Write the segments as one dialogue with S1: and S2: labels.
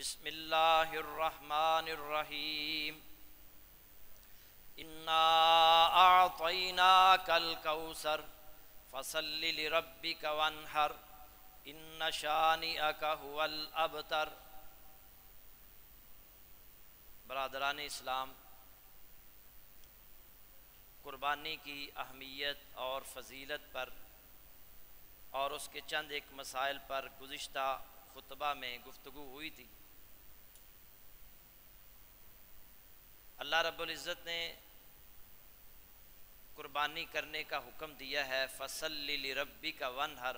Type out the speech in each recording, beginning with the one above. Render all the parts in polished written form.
S1: بسم اللہ الرحمن الرحیم انا اعطیناک الکوثر فصل لربک وانحر ان شانئک هو الابتر۔ برادران اسلام، قربانی کی اہمیت اور فضیلت پر اور اس کے چند ایک مسائل پر گزشتہ خطبہ میں گفتگو ہوئی تھی۔ اللہ رب العزت نے قربانی کرنے کا حکم دیا ہے، فَصَلِّ لِرَبِّكَ وَانْحَرْ،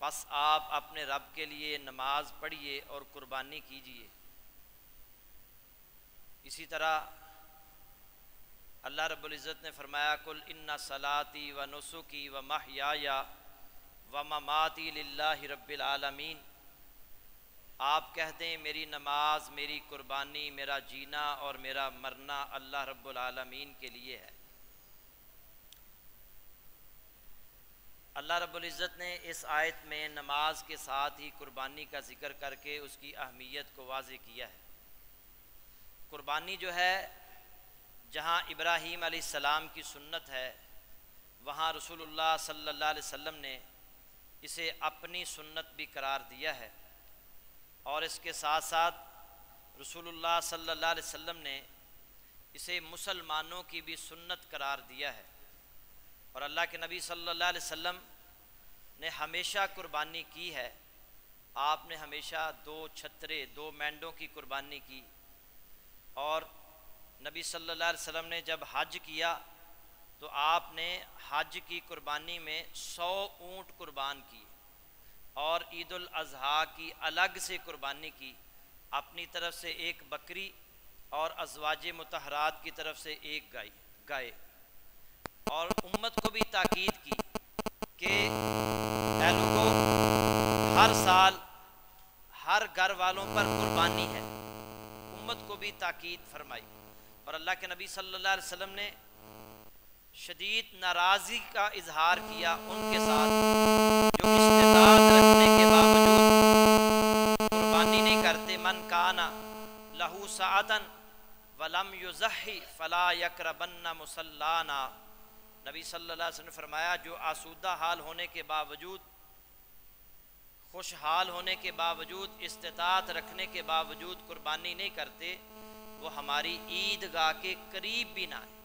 S1: پس آپ اپنے رب کے لیے نماز پڑھیے اور قربانی کیجیے۔ اسی طرح اللہ رب العزت نے فرمایا، قُلْ إِنَّ صَلَاتِي وَنُسُكِي وَمَحْيَايَ وَمَمَاتِي لِلَّهِ رَبِّ الْعَالَمِينَ، آپ کہہ دیں میری نماز، میری قربانی، میرا جینا اور میرا مرنا اللہ رب العالمین کے لیے ہے۔ اللہ رب العزت نے اس آیت میں نماز کے ساتھ ہی قربانی کا ذکر کر کے اس کی اہمیت کو واضح کیا ہے۔ قربانی جو ہے، جہاں ابراہیم علیہ السلام کی سنت ہے، وہاں رسول اللہ صلی اللہ علیہ وسلم نے اسے اپنی سنت بھی قرار دیا ہے، اور اس کے ساتھ ساتھ رسول اللہ صلی اللہ علیہ وسلم نے اسے مسلمانوں کی بھی سنت قرار دیا ہے۔ اور اللہ کے نبی صلی اللہ علیہ وسلم نے ہمیشہ قربانی کی ہے۔ آپ نے ہمیشہ 2 چھترے، 2 مینڈوں کی قربانی کی، اور نبی صلی اللہ علیہ وسلم نے جب حج کیا تو آپ نے حج کی قربانی میں 100 اونٹ قربان کیے، اور عید الاضحیٰ کی الگ سے قربانی کی، اپنی طرف سے 1 بکری اور ازواج مطہرات کی طرف سے 1 گائے، اور امت کو بھی تاکید کی کہ اے لوگو، ہر سال ہر گھر والوں پر قربانی ہے۔ امت کو بھی تاکید فرمائی، اور اللہ کے نبی صلی اللہ علیہ وسلم نے شدید ناراضی کا اظہار کیا ان کے ساتھ جو استطاعت رکھنے کے باوجود قربانی نہیں کرتے۔ من کانا لہو سعتن ولم یضحی فلا یقربن مصلانا، نبی صلی اللہ علیہ وسلم نے فرمایا، جو آسودہ حال ہونے کے باوجود، خوشحال ہونے کے باوجود، استطاعت رکھنے کے باوجود قربانی نہیں کرتے، وہ ہماری عیدگاہ کے قریب بھی نہ آئے۔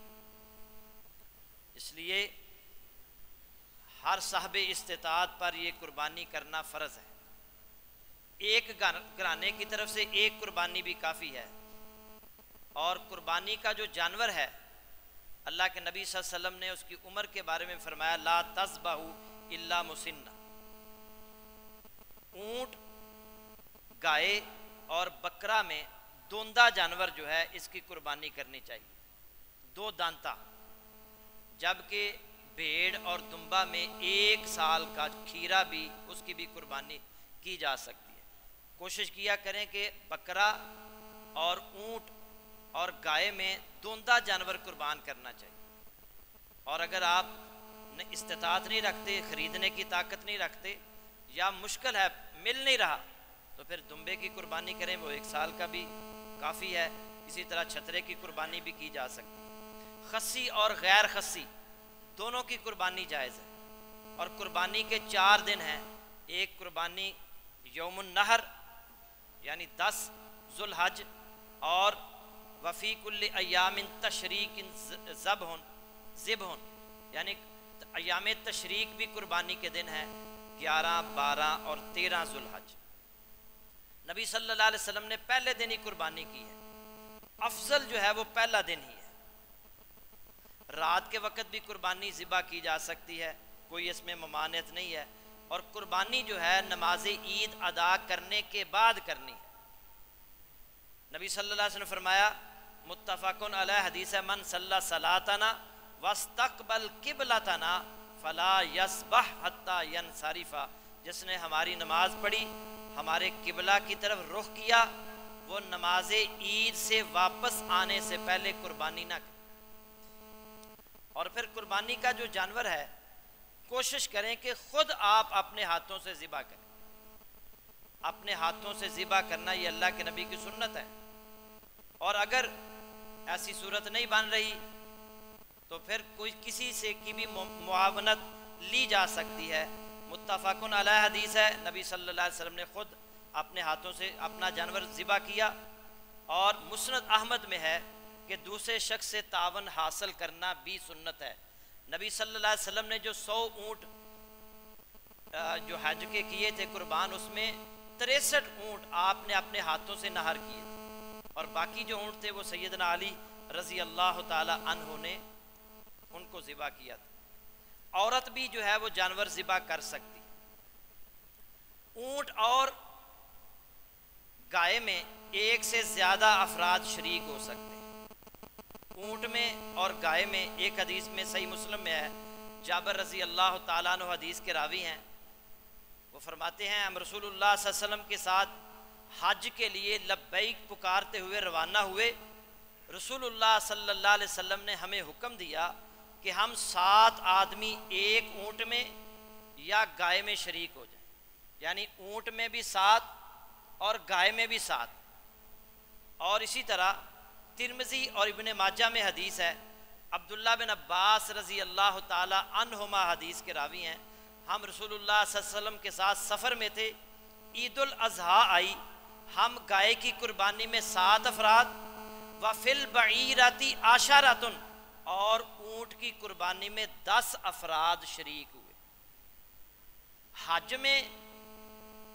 S1: اس لیے ہر صاحب استطاعت پر یہ قربانی کرنا فرض ہے۔ ایک گھرانے کی طرف سے 1 قربانی بھی کافی ہے، اور قربانی کا جو جانور ہے، اللہ کے نبی صلی اللہ علیہ وسلم نے اس کی عمر کے بارے میں فرمایا، لا تذبحوا الا مسنہ، اونٹ، گائے اور بکرا میں دوندہ جانور جو ہے اس کی قربانی کرنی چاہیے، 2 دانتا، جبکہ بھیڑ اور دمبا میں 1 سال کا کھیرا بھی، اس کی بھی قربانی کی جا سکتی ہے۔ کوشش کیا کریں کہ بکرا اور اونٹ اور گائے میں دوندہ جانور قربان کرنا چاہیے، اور اگر آپ استطاعت نہیں رکھتے، خریدنے کی طاقت نہیں رکھتے، یا مشکل ہے، مل نہیں رہا، تو پھر دمبے کی قربانی کریں، وہ 1 سال کا بھی کافی ہے۔ اسی طرح چھترے کی قربانی بھی کی جا سکتی ہے۔ خصی اور غیر خصی دونوں کی قربانی جائز ہے، اور قربانی کے 4 دن ہیں۔ ایک قربانی یوم النحر یعنی 10 ذو الحج، اور وفی کل ایام تشریق ذبح یعنی ایام تشریق بھی قربانی کے دن ہیں، 11، 12 اور 13 ذو الحج۔ نبی صلی اللہ علیہ وسلم نے پہلے دن ہی قربانی کی ہے، افضل جو ہے وہ پہلا دن ہی ہے۔ رات کے وقت بھی قربانی ذبح کی جا سکتی ہے، کوئی اس میں ممانعت نہیں ہے، اور قربانی جو ہے نماز عید ادا کرنے کے بعد کرنی ہے۔ نبی صلی اللہ علیہ وسلم نے فرمایا، متفقن علیہ حدیث ہے، من صلی صلاتنا واستقبل قبلتنا فلا یذبح حتی ینصرف، جس نے ہماری نماز پڑھی، ہمارے قبلہ کی طرف رخ کیا، وہ نماز عید سے واپس آنے سے پہلے قربانی نہ کرے۔ اور پھر قربانی کا جو جانور ہے، کوشش کریں کہ خود آپ اپنے ہاتھوں سے ذبح کریں۔ اپنے ہاتھوں سے ذبح کرنا یہ اللہ کے نبی کی سنت ہے، اور اگر ایسی صورت نہیں بن رہی تو پھر کوئی کسی سے کی بھی معاونت لی جا سکتی ہے۔ متفقن علیہ حدیث ہے، نبی صلی اللہ علیہ وسلم نے خود اپنے ہاتھوں سے اپنا جانور ذبح کیا، اور مسند احمد میں ہے کہ دوسرے شخص سے تعاون حاصل کرنا بھی سنت ہے۔ نبی صلی اللہ علیہ وسلم نے جو 100 اونٹ جو حج کے کیے تھے قربان، اس میں 63 اونٹ آپ نے اپنے ہاتھوں سے نہر کیے تھے، اور باقی جو اونٹ تھے وہ سیدنا علی رضی اللہ تعالی عنہ نے ان کو ذبح کیا تھا۔ عورت بھی جو ہے وہ جانور ذبح کر سکتی۔ اونٹ اور گائے میں ایک سے زیادہ افراد شریک ہو سکتے ہیں۔ اونٹ میں اور گائے میں ایک حدیث میں صحیح مسلم میں ہے، جابر رضی اللہ تعالیٰ عنہ حدیث کے راوی ہیں، وہ فرماتے ہیں ہم رسول اللہ صلی اللہ علیہ وسلم کے ساتھ حج کے لیے لبیک پکارتے ہوئے روانہ ہوئے۔ رسول اللہ صلی اللہ علیہ وسلم نے ہمیں حکم دیا کہ ہم 7 آدمی ایک اونٹ میں یا گائے میں شریک ہو جائیں، یعنی اونٹ میں بھی 7 اور گائے میں بھی 7۔ اور اسی طرح ترمذی اور ابن ماجہ میں حدیث ہے، عبداللہ بن عباس رضی اللہ تعالی عنہما حدیث کے راوی ہیں، ہم رسول اللہ صلی اللہ علیہ وسلم کے ساتھ سفر میں تھے، عید الاضحیٰ آئی، ہم گائے کی قربانی میں 7 افراد، وفی البعیرۃ عشرۃ، اور اونٹ کی قربانی میں 10 افراد شریک ہوئے۔ حج میں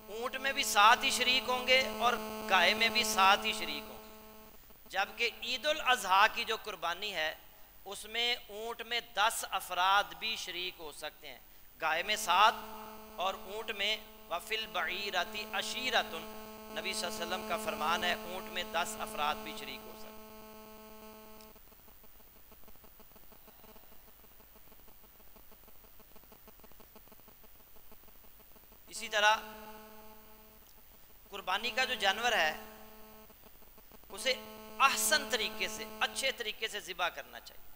S1: اونٹ میں بھی 7 ہی شریک ہوں گے اور گائے میں بھی 7 ہی شریک ہوں گے، جبکہ عید الاضحیٰ کی جو قربانی ہے اس میں اونٹ میں 10 افراد بھی شریک ہو سکتے ہیں، گائے میں 7 اور اونٹ میں وفی البعیرۃ عشیرۃ، نبی صلی اللہ علیہ وسلم کا فرمان ہے اونٹ میں 10 افراد بھی شریک ہو سکتے ہیں۔ اسی طرح قربانی کا جو جانور ہے اسے احسن طریقے سے، اچھے طریقے سے ذبح کرنا چاہیے۔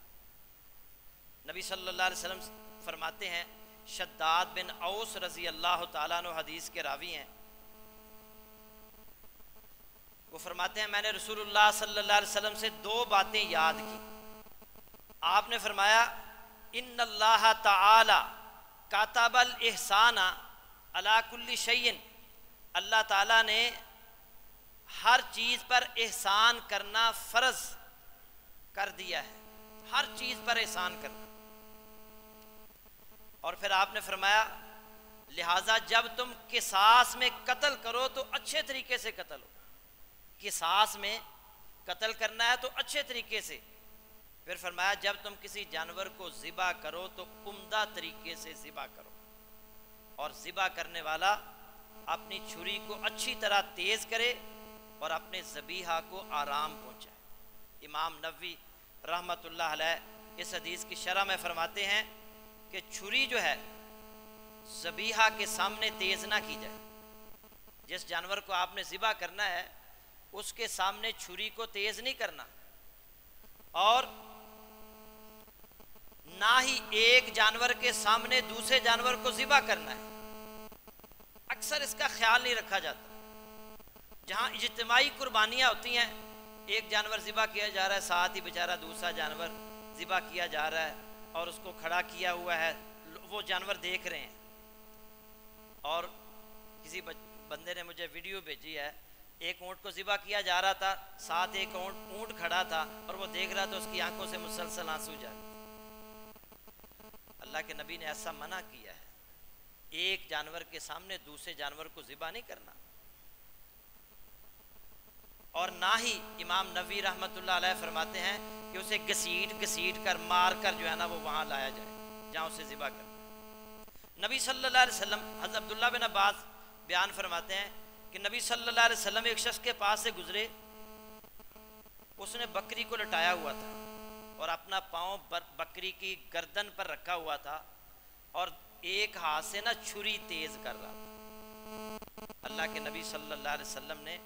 S1: نبی صلی اللہ علیہ وسلم فرماتے ہیں، شداد بن اوس رضی اللہ تعالیٰ عنہ حدیث کے راوی ہیں، وہ فرماتے ہیں میں نے رسول اللہ صلی اللہ علیہ وسلم سے 2 باتیں یاد کی۔ آپ نے فرمایا ان اللہ تعالی کاتب الاحسان علی کل شیء، اللہ تعالیٰ نے ہر چیز پر احسان کرنا فرض کر دیا ہے، ہر چیز پر احسان کرنا۔ اور پھر آپ نے فرمایا لہٰذا جب تم قصاص میں قتل کرو تو اچھے طریقے سے قتل ہو، قصاص میں قتل کرنا ہے تو اچھے طریقے سے۔ پھر فرمایا جب تم کسی جانور کو ذبح کرو تو عمدہ طریقے سے ذبح کرو، اور ذبح کرنے والا اپنی چھری کو اچھی طرح تیز کرے اور اپنے ذبیحہ کو آرام پہنچائے۔ امام نووی رحمۃ اللہ علیہ اس حدیث کی شرح میں فرماتے ہیں کہ چھری جو ہے ذبیحہ کے سامنے تیز نہ کی جائے، جس جانور کو آپ نے ذبح کرنا ہے اس کے سامنے چھری کو تیز نہیں کرنا، اور نہ ہی ایک جانور کے سامنے دوسرے جانور کو ذبح کرنا ہے۔ اکثر اس کا خیال نہیں رکھا جاتا، جہاں اجتماعی قربانیاں ہوتی ہیں ایک جانور ذبح کیا جا رہا ہے، ساتھ ہی بیچارہ دوسرا جانور ذبح کیا جا رہا ہے اور اس کو کھڑا کیا ہوا ہے، وہ جانور دیکھ رہے ہیں۔ اور کسی بندے نے مجھے ویڈیو بھیجی ہے، ایک اونٹ کو ذبح کیا جا رہا تھا، ساتھ ایک اونٹ کھڑا تھا اور وہ دیکھ رہا تھا، اس کی آنکھوں سے مسلسل آنسو جا رہے۔ اللہ کے نبی نے ایسا منع کیا ہے، ایک جانور کے سامنے دوسرے جانور کو ذبح نہیں کرنا، اور نہ ہی امام نووی رحمۃ اللہ علیہ فرماتے ہیں کہ اسے گھسیٹ کر مار کر جو ہے نا وہ وہاں لایا جائے جہاں اسے ذبح کرنا۔ نبی صلی اللہ علیہ وسلم، حضرت عبداللہ بن عباس بیان فرماتے ہیں کہ نبی صلی اللہ علیہ وسلم ایک شخص کے پاس سے گزرے، اس نے بکری کو لٹایا ہوا تھا اور اپنا پاؤں بکری کی گردن پر رکھا ہوا تھا اور ایک ہاتھ سے نا چھری تیز کر رہا تھا۔ اللہ کے نبی صلی اللہ علیہ وسلم نے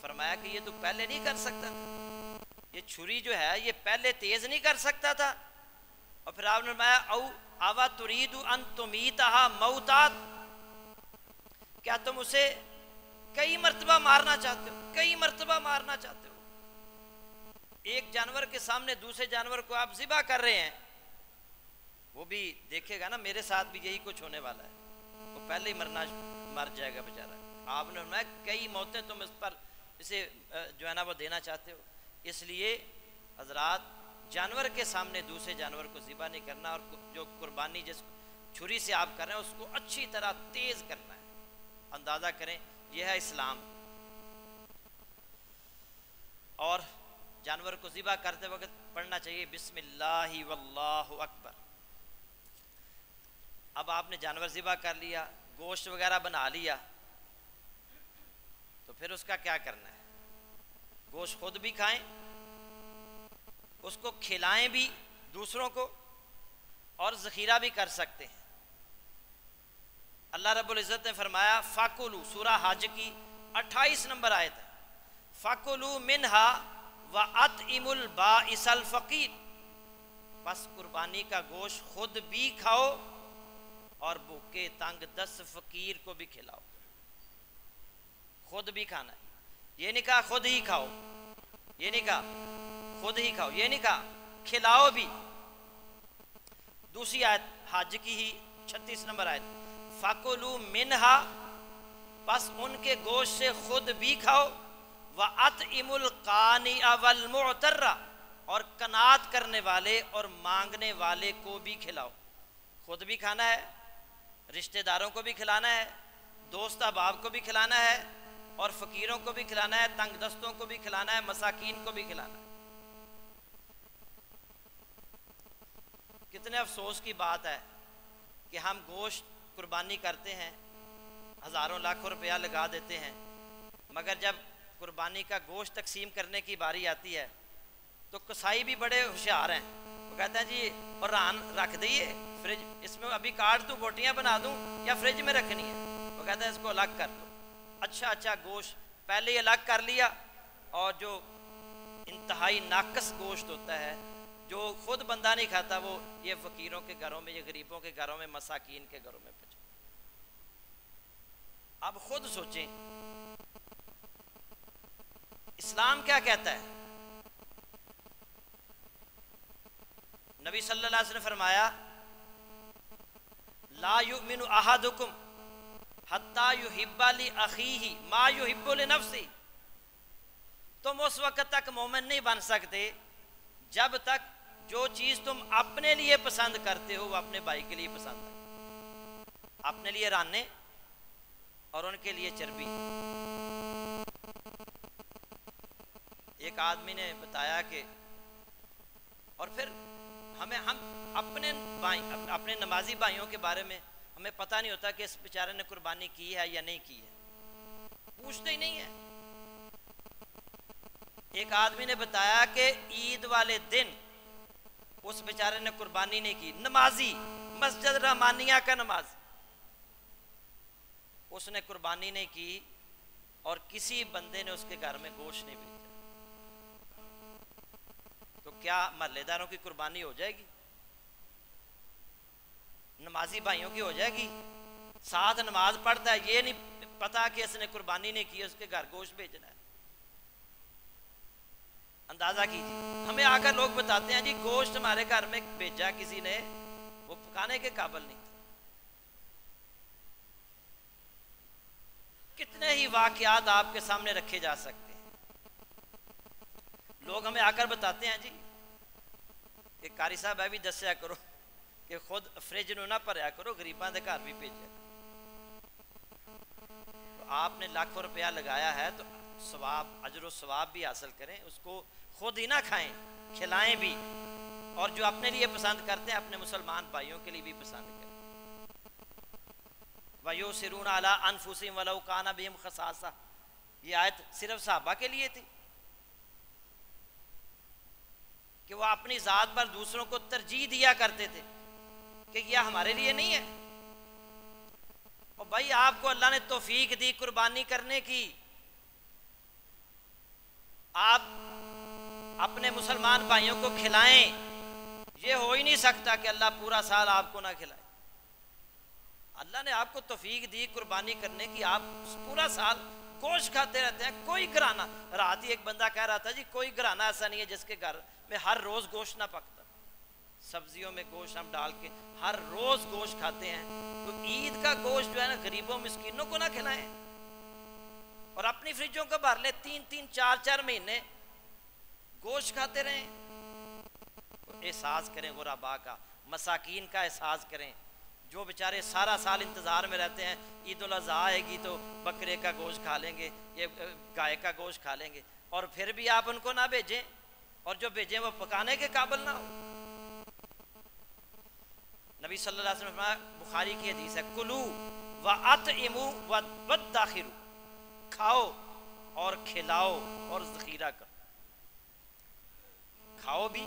S1: فرمایا کہ یہ تو پہلے نہیں کر سکتا تھا، یہ چھری جو ہے یہ پہلے تیز نہیں کر سکتا تھا۔ اور پھر آپ نے فرمایا اوا ترید ان تمیتھا موتا، کیا تم اسے کئی مرتبہ مارنا چاہتے ہو، کئی مرتبہ مارنا چاہتے ہو، ایک جانور کے سامنے دوسرے جانور کو آپ ذبح کر رہے ہیں، وہ بھی دیکھے گا نا میرے ساتھ بھی یہی کچھ ہونے والا ہے، وہ پہلے ہی مر جائے گا بیچارہ۔ آپ نے فرمایا کئی موتیں تم اس پر اسے جو ہے نا وہ دینا چاہتے ہو، اس لیے حضرات جانور کے سامنے دوسرے جانور کو ذبح نہیں کرنا، اور جو قربانی جس چھری سے آپ کر رہے ہیں اس کو اچھی طرح تیز کرنا ہے۔ اندازہ کریں یہ ہے اسلام۔ اور جانور کو ذبح کرتے وقت پڑھنا چاہیے بسم اللہ واللہ اکبر۔ اب آپ نے جانور ذبح کر لیا، گوشت وغیرہ بنا لیا، تو پھر اس کا کیا کرنا ہے؟ گوشت خود بھی کھائیں، اس کو کھلائیں بھی دوسروں کو، اور ذخیرہ بھی کر سکتے ہیں۔ اللہ رب العزت نے فرمایا فَكُلُوا، سورہ حج کی 28 نمبر آیت ہے، فَكُلُوا مِنْهَا وَأَطْعِمُوا الْبَائِسَ الْفَقِيرَ، بس قربانی کا گوشت خود بھی کھاؤ اور بھوکے تنگ دست فقیر کو بھی کھلاؤ۔ خود بھی کھانا ہے، یہ نہیں کہا خود ہی کھاؤ، یہ نہیں کہا خود ہی کھاؤ، یہ نہیں کہا کھلاؤ بھی۔ دوسری آیت حج کی ہی 36 نمبر آیت، فَكُلُوا مِنْهَا، بس ان کے گوشت سے خود بھی کھاؤ، وَأَطْعِمُوا الْقَانِعَ وَالْمُعْتَرَّ، اور قناعت کرنے والے اور مانگنے والے کو بھی کھلاؤ۔ خود بھی کھانا ہے، رشتہ داروں کو بھی کھلانا ہے، دوست احباب کو بھی کھلانا ہے، اور فقیروں کو بھی کھلانا ہے، تنگ دستوں کو بھی کھلانا ہے، مساکین کو بھی کھلانا ہے۔ کتنے افسوس کی بات ہے کہ ہم گوشت قربانی کرتے ہیں، ہزاروں لاکھوں روپیہ لگا دیتے ہیں، مگر جب قربانی کا گوشت تقسیم کرنے کی باری آتی ہے تو کسائی بھی بڑے ہوشیار ہیں، وہ کہتے ہیں جی اور ران رکھ دئیے فریج، اس میں ابھی کاٹ دوں بوٹیاں بنا دوں یا فریج میں رکھنی ہے؟ وہ کہتے ہیں اس کو الگ کر دو۔ اچھا گوشت پہلے ہی الگ کر لیا، اور جو انتہائی ناقص گوشت ہوتا ہے جو خود بندہ نہیں کھاتا، وہ یہ فقیروں کے گھروں میں، یہ غریبوں کے گھروں میں، مساکین کے گھروں میں پہنچا۔ اب خود سوچیں اسلام کیا کہتا ہے؟ نبی صلی اللہ علیہ وسلم نے فرمایا لا یؤمن احدکم حتی یحب لاخیہ ما یحب لنفسہ، تم اس وقت تک مومن نہیں بن سکتے جب تک جو چیز تم اپنے لیے پسند کرتے ہو وہ اپنے بھائی کے لیے پسند ہے۔ اپنے لیے رانے اور ان کے لیے چربی۔ ایک آدمی نے بتایا کہ اور پھر ہم اپنے نمازی بھائیوں کے بارے میں ہمیں پتہ نہیں ہوتا کہ اس بیچارے نے قربانی کی ہے یا نہیں کی ہے، پوچھتے ہی نہیں ہے۔ ایک آدمی نے بتایا کہ عید والے دن اس بیچارے نے قربانی نہیں کی، نمازی، مسجد رحمانیہ کا نماز، اس نے قربانی نہیں کی اور کسی بندے نے اس کے گھر میں گوشت نہیں بھیجا، تو کیا محلے داروں کی قربانی ہو جائے گی؟ نمازی بھائیوں کی ہو جائے گی؟ ساتھ نماز پڑھتا ہے، یہ نہیں پتا کہ اس نے قربانی نہیں کی، اس کے گھر گوشت بھیجنا ہے۔ اندازہ کیجیے، ہمیں آ کر لوگ بتاتے ہیں جی گوشت ہمارے گھر میں بھیجا کسی نے، وہ پکانے کے قابل نہیں تھا۔ کتنے ہی واقعات آپ کے سامنے رکھے جا سکتے ہیں۔ لوگ ہمیں آ کر بتاتے ہیں جی کہ قاری صاحب بھی دسیا کرو کہ خود فریج نو نہ بھریا کرو، غریباں دے گھر بھی بھیجا۔ تو آپ نے لاکھوں روپیہ لگایا ہے تو ثواب، اجر و ثواب بھی حاصل کریں، اس کو خود ہی نہ کھائیں، کھلائیں بھی، اور جو اپنے لیے پسند کرتے ہیں اپنے مسلمان بھائیوں کے لیے بھی پسند کریں۔ وَيُؤْثِرُونَ عَلَىٰ أَنفُسِهِمْ وَلَوْ كَانَ بِهِمْ خَصَاصَةٌ، یہ آیت صرف صحابہ کے لیے تھی کہ وہ اپنی ذات پر دوسروں کو ترجیح دیا کرتے تھے کہ یہ ہمارے لیے نہیں ہے۔ اور بھائی آپ کو اللہ نے توفیق دی قربانی کرنے کی، آپ اپنے مسلمان بھائیوں کو کھلائیں، یہ ہو ہی نہیں سکتا کہ اللہ پورا سال آپ کو نہ کھلائے۔ اللہ نے آپ کو توفیق دی قربانی کرنے کی، آپ پورا سال گوشت کھاتے رہتے ہیں، کوئی گھرانہ، رات ہی ایک بندہ کہہ رہا تھا جی کوئی گھرانہ ایسا نہیں ہے جس کے گھر میں ہر روز گوشت نہ پکتا، سبزیوں میں گوشت ہم ڈال کے ہر روز گوشت کھاتے ہیں، تو عید کا گوشت جو ہے نا غریبوں مسکینوں کو نہ کھلائیں، اور اپنی فریجوں کو بھر لے، 3 4 مہینے گوشت کھاتے رہیں۔ احساس کریں غربا کا، مساکین کا احساس کریں، جو بیچارے سارا سال انتظار میں رہتے ہیں، عید الاضحیٰ آئے گی تو بکرے کا گوشت کھا لیں گے، یہ گائے کا گوشت کھا لیں گے، اور پھر بھی آپ ان کو نہ بھیجیں، اور جو بھیجیں وہ پکانے کے قابل نہ ہو۔ نبی صلی اللہ علیہ وسلم، بخاری کی حدیث ہے، کلو وَأَطْعِمُوا وَادَّخِرُوا، کھاؤ اور کھلاؤ اور ذخیرہ کرو، کھاؤ بھی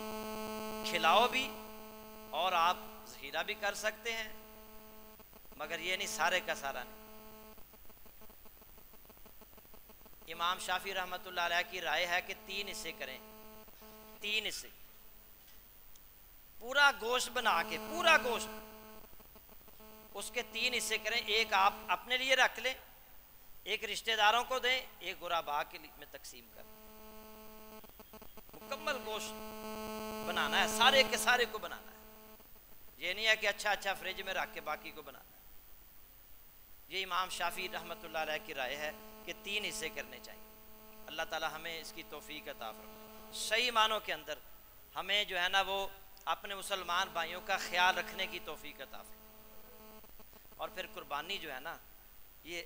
S1: کھلاؤ بھی اور آپ ذخیرہ بھی کر سکتے ہیں، مگر یہ نہیں سارے کا سارا نہیں۔ امام شافعی رحمۃ اللہ علیہ کی رائے ہے کہ 3 حصے کریں، 3 حصے، پورا گوشت بنا کے، پورا گوشت اس کے 3 حصے کریں، ایک آپ اپنے لیے رکھ لیں، ایک رشتہ داروں کو دیں، ایک غربا کے لیے میں تقسیم کر، مکمل گوشت بنانا ہے، سارے کے سارے کو بنانا ہے، یہ نہیں ہے کہ اچھا فریج میں رکھ کے باقی کو بنانا ہے۔ یہ امام شافعی رحمۃ اللہ علیہ کی رائے ہے کہ 3 حصے کرنے چاہیے۔ اللہ تعالی ہمیں اس کی توفیق عطا فرمائے، صحیح معنوں کے اندر ہمیں جو ہے نا وہ اپنے مسلمان بھائیوں کا خیال رکھنے کی توفیق عطا فرمائے، اور پھر قربانی جو ہے نا یہ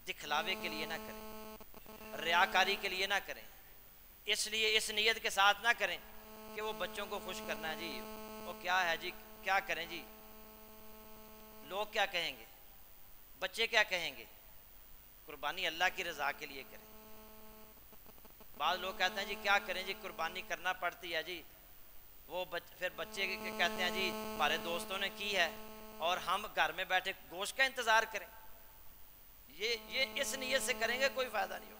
S1: دکھلاوے کے لیے نہ کریں، ریاکاری کے لیے نہ کریں، اس لیے اس نیت کے ساتھ نہ کریں کہ وہ بچوں کو خوش کرنا ہے جی، وہ کیا ہے جی، کیا کریں جی، لوگ کیا کہیں گے، بچے کیا کہیں گے۔ قربانی اللہ کی رضا کے لیے کریں۔ بعض لوگ کہتے ہیں جی کیا کریں جی، قربانی کرنا پڑتی ہے جی، وہ پھر بچے کہتے ہیں جی ہمارے دوستوں نے کی ہے اور ہم گھر میں بیٹھے گوشت کا انتظار کریں، یہ اس نیت سے کریں گے کوئی فائدہ نہیں ہوگا۔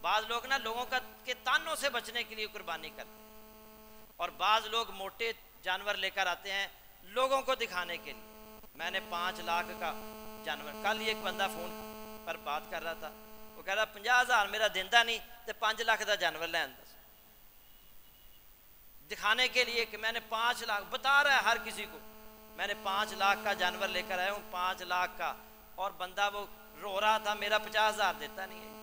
S1: بعض لوگ نا لوگوں کے تانوں سے بچنے کے لیے قربانی کرتے ہیں، اور بعض لوگ موٹے جانور لے کر آتے ہیں لوگوں کو دکھانے کے لیے، میں نے 5 لاکھ کا جانور، کل ایک بندہ فون پر بات کر رہا تھا، وہ کہہ رہا 50,000 میرا دیندہ نہیں تو 5 لاکھ کا جانور لے آندا، دکھانے کے لیے کہ میں نے 5 لاکھ، بتا رہا ہے ہر کسی کو میں نے 5 لاکھ کا جانور لے کر آیا ہوں، 5 لاکھ کا، اور بندہ وہ رو رہا تھا میرا 50,000 دیتا نہیں ہے،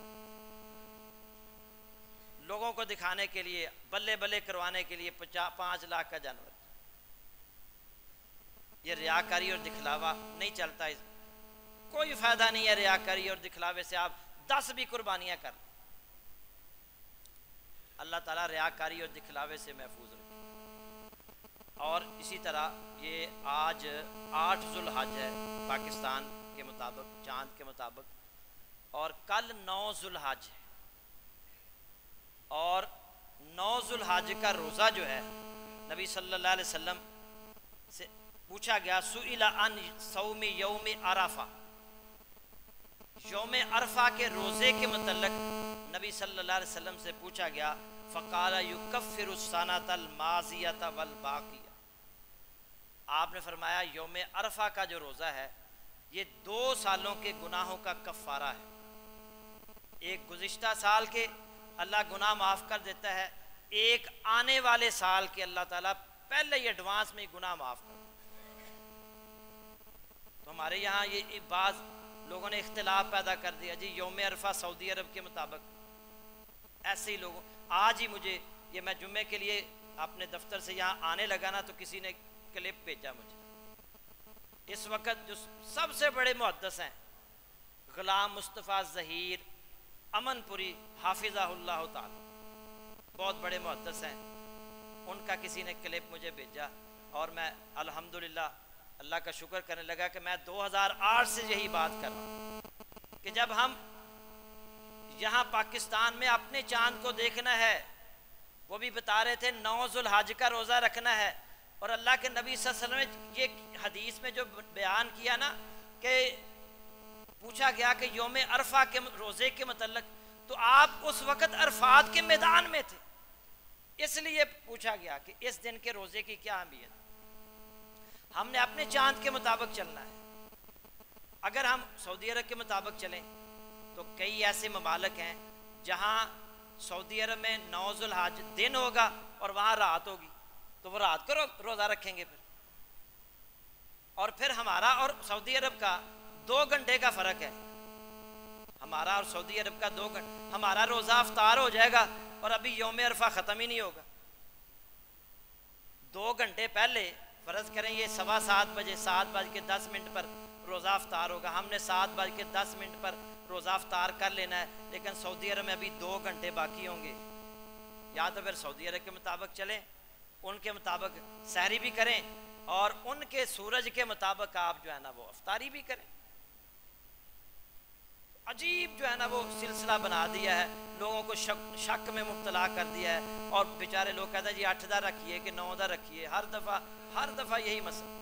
S1: لوگوں کو دکھانے کے لیے، بلے بلے کروانے کے لیے 5 لاکھ کا جانور۔ یہ ریاکاری اور دکھلاوا نہیں چلتا، کوئی فائدہ نہیں ہے ریاکاری اور دکھلاوے سے، آپ 10 بھی قربانیاں کر، اللہ تعالیٰ ریاکاری اور دکھلاوے سے محفوظ رکھے۔ اور اسی طرح یہ آج 8 ذو الحج ہے پاکستان کے مطابق، چاند کے مطابق، اور کل 9 ذو الحج ہے، اور 9 ذو الحج کا روزہ جو ہے نبی صلی اللہ علیہ وسلم سے پوچھا گیا، سئل عن صوم یوم عرفہ، یوم عرفہ کے روزے کے متعلق نبی صلی اللہ علیہ وسلم سے پوچھا گیا، فقال یکفر السنۃ الماضیۃ والباقیہ، آپ نے فرمایا یوم عرفہ کا جو روزہ ہے یہ 2 سالوں کے گناہوں کا کفارہ ہے، ایک گزشتہ سال کے اللہ گناہ معاف کر دیتا ہے، ایک آنے والے سال کے اللہ تعالیٰ پہلے ہی ایڈوانس میں گناہ معاف کر دیتا ہے۔ تو ہمارے یہاں یہ بعض لوگوں نے اختلاف پیدا کر دیا جی یوم عرفہ سعودی عرب کے مطابق، ایسے ہی لوگوں، آج ہی مجھے یہ، میں جمعے کے لیے اپنے دفتر سے یہاں آنے لگا نا تو کسی نے کلپ بھیجا مجھے، اس وقت جو سب سے بڑے محدث ہیں غلام مصطفیٰ ظہیر امن پوری حافظہ اللہ تعالی، بہت بڑے محدث ہیں، ان کا کسی نے کلپ مجھے بھیجا، اور میں الحمدللہ اللہ کا شکر کرنے لگا کہ میں 2008 سے یہی بات کر رہا ہوں کہ جب ہم یہاں پاکستان میں اپنے چاند کو دیکھنا ہے، وہ بھی بتا رہے تھے 9 ذو الحج کا روزہ رکھنا ہے، اور اللہ کے نبی صلی اللہ علیہ وسلم نے یہ حدیث میں جو بیان کیا نا کہ پوچھا گیا کہ یوم عرفہ کے روزے کے متعلق، تو آپ اس وقت عرفات کے میدان میں تھے، اس لیے پوچھا گیا کہ اس دن کے روزے کی کیا اہمیت۔ ہم نے اپنے چاند کے مطابق چلنا ہے، اگر ہم سعودی عرب کے مطابق چلیں تو کئی ایسے ممالک ہیں جہاں سعودی عرب میں 9 ذوالحج دن ہوگا اور وہاں رات ہوگی، تو وہ رات کو روزہ رکھیں گے پھر. اور پھر ہمارا اور سعودی عرب کا 2 گھنٹے کا فرق ہے. ہمارا اور سعودی عرب کا 2 گھنٹے، ہمارا روزہ افطار ہو جائے گا اور ابھی یوم عرفہ ختم ہی نہیں ہوگا. 2 گھنٹے پہلے فرض کریں یہ 7:15 بجے 7:10 پر روزہ افطار ہوگا، ہم نے 7:10 پر روزہ افطار کر لینا ہے، لیکن سعودی عرب میں ابھی 2 گھنٹے باقی ہوں گے. یا تو پھر سعودی عرب کے مطابق چلیں، ان کے مطابق سحری بھی کریں اور ان کے سورج کے مطابق آپ جو ہے نا وہ افطاری بھی کریں. عجیب جو ہے نا وہ سلسلہ بنا دیا ہے، لوگوں کو شک میں مبتلا کر دیا ہے، اور بیچارے لوگ کہتے ہیں جی 8 دا رکھیے کہ 9 دا رکھیے، ہر دفعہ یہی مسئلہ.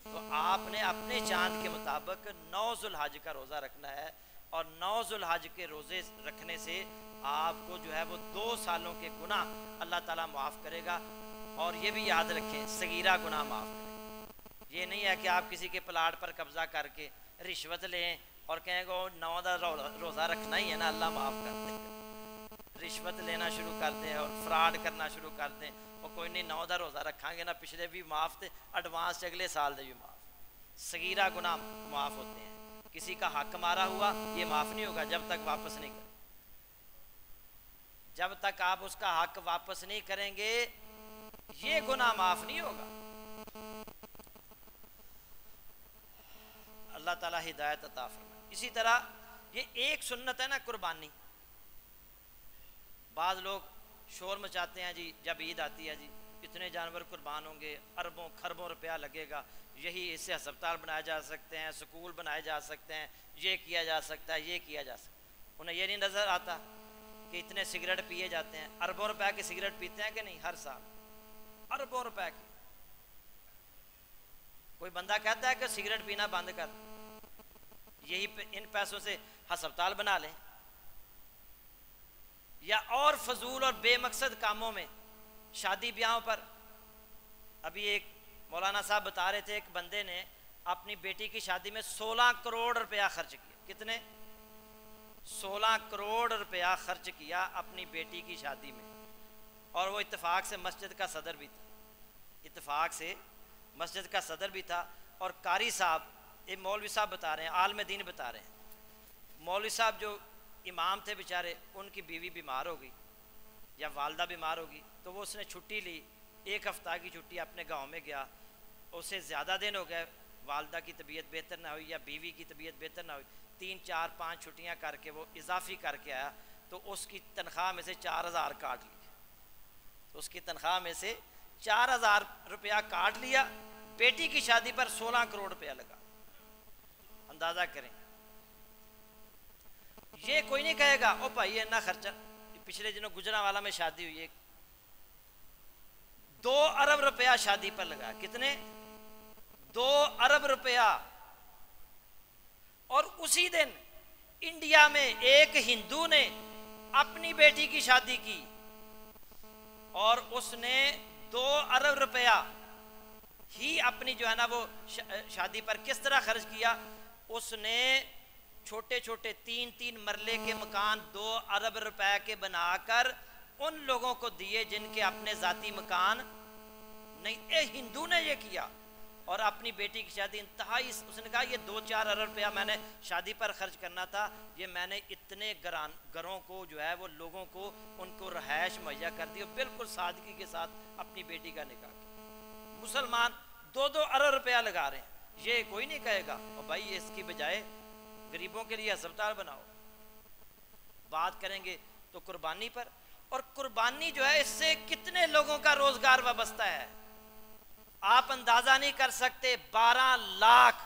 S1: تو آپ نے اپنے چاند کے مطابق 9 ذوالحج کا روزہ رکھنا ہے، اور 9 ذوالحج کے روزے رکھنے سے آپ کو جو ہے وہ 2 سالوں کے گناہ اللہ تعالیٰ معاف کرے گا. اور یہ بھی یاد رکھیں صغیرہ گناہ معاف کرے. یہ نہیں ہے کہ آپ کسی کے پلاٹ پر قبضہ کر کے رشوت لیں اور کہیں گے 9 دا روزہ رکھنا ہی ہے نا اللہ معاف کر دے. رشوت لینا شروع کر دیں اور فراڈ کرنا شروع کر دیں، اور کوئی نہیں 9 دا روزہ رکھاں گے نا، پچھلے بھی معاف تھے، ایڈوانس اگلے سال دے بھی معاف. صغیرہ گناہ معاف ہوتے ہیں. کسی کا حق مارا ہوا یہ معاف نہیں ہوگا جب تک واپس نہیں کریں. جب تک آپ اس کا حق واپس نہیں کریں گے یہ گناہ معاف نہیں ہوگا. اللہ تعالیٰ ہدایت عطا فرمائے. اسی طرح یہ ایک سنت ہے نا قربانی. بعض لوگ شور مچاتے ہیں جی جب عید آتی ہے جی اتنے جانور قربان ہوں گے، اربوں خربوں روپیہ لگے گا، یہی اس سے ہسپتال بنائے جا سکتے ہیں، سکول بنائے جا سکتے ہیں، یہ کیا جا سکتا ہے، یہ کیا جا سکتا ہے. انہیں یہ نہیں نظر آتا کہ اتنے سگریٹ پیے جاتے ہیں. اربوں روپے کی سگریٹ پیتے ہیں کہ نہیں ہر سال؟ اربوں روپے کی. کوئی بندہ کہتا ہے کہ سگریٹ پینا بند کر، یہی ان پیسوں سے ہسپتال بنا لیں، یا اور فضول اور بے مقصد کاموں میں، شادی بیاہوں پر. ابھی ایک مولانا صاحب بتا رہے تھے ایک بندے نے اپنی بیٹی کی شادی میں 16 کروڑ روپیہ خرچ کیا. کتنے؟ 16 کروڑ روپیہ خرچ کیا اپنی بیٹی کی شادی میں. اور وہ اتفاق سے مسجد کا صدر بھی تھا، اتفاق سے مسجد کا صدر بھی تھا. اور قاری صاحب، یہ مولوی صاحب بتا رہے ہیں، عالم دین بتا رہے ہیں، مولوی صاحب جو امام تھے بیچارے، ان کی بیوی بیمار ہو گئی یا والدہ بیمار ہوگی، تو وہ اس نے چھٹی لی، 1 ہفتہ کی چھٹی اپنے گاؤں میں گیا. اسے زیادہ دن ہو گئے والدہ کی طبیعت بہتر نہ ہوئی یا بیوی کی طبیعت بہتر نہ ہوئی، 3 4 5 چھٹیاں کر کے وہ اضافی کر کے آیا. تو اس کی تنخواہ میں سے 4000 کاٹ لی. تو اس کی تنخواہ میں سے 4000 روپیہ کاٹ لیا. بیٹی کی شادی پر 16 کروڑ روپیہ لگا. اندازہ کریں. یہ کوئی نہیں کہے گا او بھائی اتنا خرچہ. پچھلے دنوں گجرانوالا میں شادی ہوئی ہے، 2 ارب روپیہ شادی پر لگا. کتنے؟ 2 ارب روپیہ. اور اسی دن انڈیا میں ایک ہندو نے اپنی بیٹی کی شادی کی اور اس نے 2 ارب روپیہ ہی اپنی جو ہے نا وہ شادی پر کس طرح خرچ کیا. اس نے چھوٹے چھوٹے 3 مرلے کے مکان 2 ارب روپے کے بنا کر ان لوگوں کو دیے جن کے اپنے ذاتی مکان نہیں. اے ہندو نے یہ کیا. اور اپنی بیٹی کی شادی انتہائی، اس نے کہا یہ 2-4 ارب روپیہ میں نے شادی پر خرچ کرنا تھا، یہ میں نے اتنے گھروں کو جو ہے وہ لوگوں کو ان کو رہائش مہیا کر دی. بالکل سادگی کے ساتھ اپنی بیٹی کا نکاح کیا. مسلمان 2 ارب روپیہ لگا رہے ہیں. یہ کوئی نہیں کہے گا اور بھائی اس کی بجائے غریبوں کے لیے ہسپتال بناؤ. بات کریں گے تو قربانی پر. اور قربانی جو ہے اس سے کتنے لوگوں کا روزگار وابستہ ہے آپ اندازہ نہیں کر سکتے. 12 لاکھ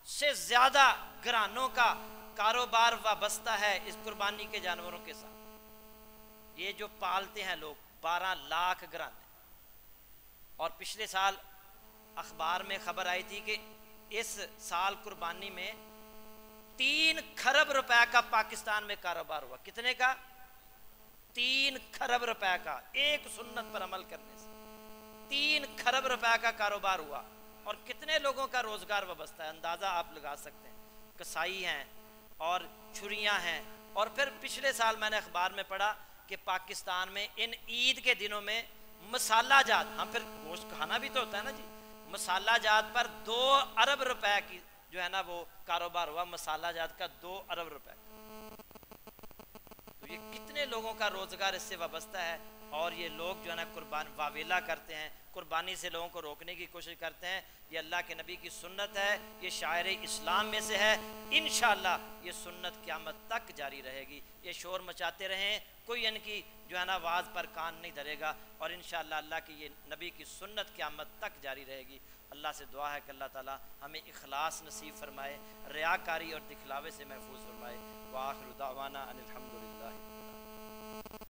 S1: سے زیادہ گھرانوں کا کاروبار وابستہ ہے اس قربانی کے جانوروں کے ساتھ. یہ جو پالتے ہیں لوگ 12 لاکھ گھرانے. اور پچھلے سال اخبار میں خبر آئی تھی کہ اس سال قربانی میں 3 کھرب روپے کا پاکستان میں کاروبار ہوا. کتنے کا؟ 3 کھرب روپے کا. ایک سنت پر عمل کرنے سے 3 کھرب روپے کا کاروبار ہوا. اور کتنے لوگوں کا روزگار وابستہ ہے اندازہ آپ لگا سکتے ہیں. کسائی ہیں، اور چھریاں ہیں. اور پھر پچھلے سال میں نے اخبار میں پڑھا کہ پاکستان میں ان عید کے دنوں میں مسالہ جات، ہم پھر گوشت کھانا بھی تو ہوتا ہے نا جی، مسالہ جات پر 2 ارب روپے کی جو ہے نا وہ کاروبار ہوا، مسالہ جات کا 2 ارب روپے. تو یہ کتنے لوگوں کا روزگار اس سے وابستہ ہے. اور یہ لوگ جو ہے نا قربان واویلا کرتے ہیں، قربانی سے لوگوں کو روکنے کی کوشش کرتے ہیں. یہ اللہ کے نبی کی سنت ہے، یہ شاعر اسلام میں سے ہے. انشاءاللہ یہ سنت قیامت تک جاری رہے گی. یہ شور مچاتے رہیں، کوئی ان کی جو ہے نا آواز پر کان نہیں دھرے گا. اور انشاءاللہ اللہ کی یہ نبی کی سنت قیامت تک جاری رہے گی. اللہ سے دعا ہے کہ اللہ تعالی ہمیں اخلاص نصیب فرمائے، ریاکاری اور دکھلاوے سے محفوظ فرمائے. وآخر دعوانا ان الحمدللہ.